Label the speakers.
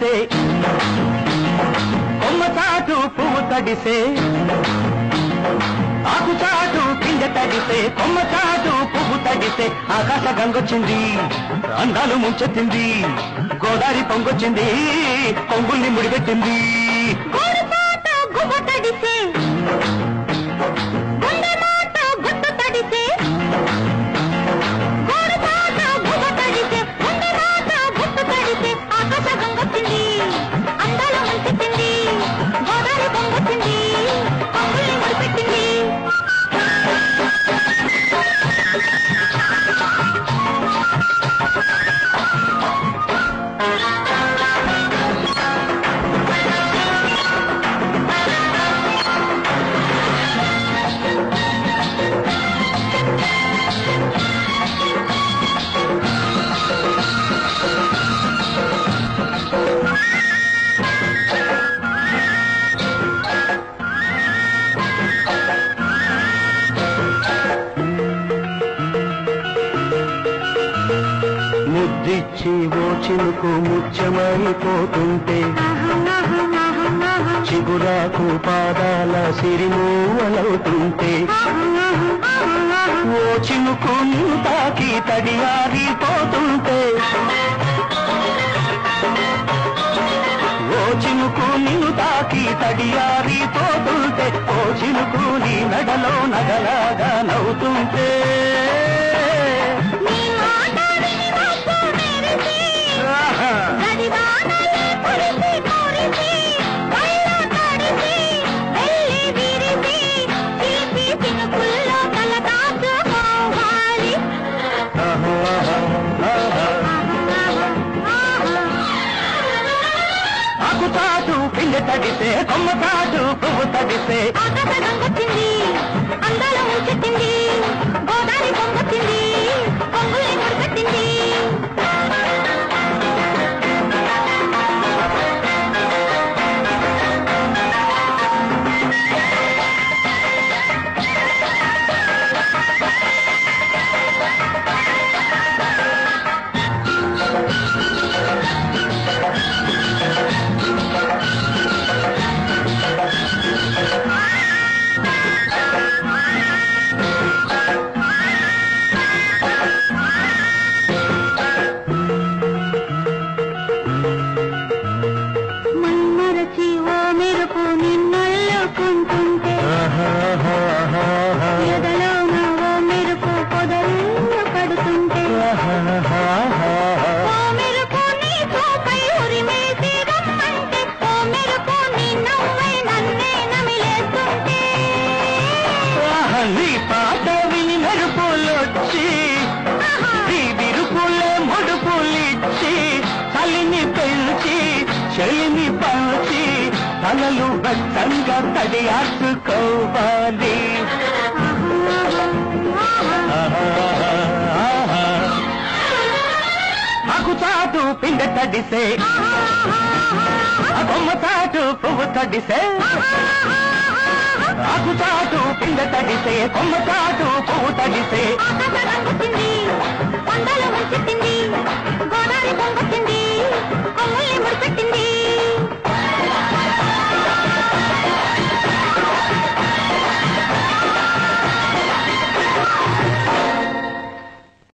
Speaker 1: తడిసే కొమ్మ చాటు పువ్వు తడిసే ఆకు చాటు పిండ తడిసే కొమ్మ చాటు పువ్వు తడిసే ఆకాశ గంగొచ్చింది అందాలు ముంచెత్తింది గోదావరి పొంగొచ్చింది పొంగుల్ని ముడిపెట్టింది గువ్వ తడిసే గుండె మాట గుట్టు తడిసే ముద్దిచ్చి ఓ చినుకు ముత్యమైపోతుంటే చిగురాకు పాదాల సిరిమూవలవుతుంటే ఓ చినుకు నిన్ను తాకి తడియారిపోతుంటే ఓ చినుకు నిన్ను తాకి తడియారిపోతుంటే ఓ చినుకు నీ నడలో నగలాగా నవ్వుతుంటే చాటు పిండ తడిసే కొమ్మ చాటు పువ్వు తడిసే ఆకాశ గంగొచ్చింది అందాల ముంచెత్తింది గోదావరి పొంగొచ్చింది పొంగుల్ని ముడిపెట్టింది నీ పాట విని మెరుపులొచ్చి నీ విరుపులే ముడుపులిచ్చి చలిని పెంచి చెలిని పంచి తలలు బట్టంగా తడియాసుకోవాలి ఆకు చాటు పిండ తడిసే కొమ్మ చాటు పువ్వు తడిసే ఆకు చాటు పిండ తడిసే కొమ్మ చాటు పువ్వు తడిసే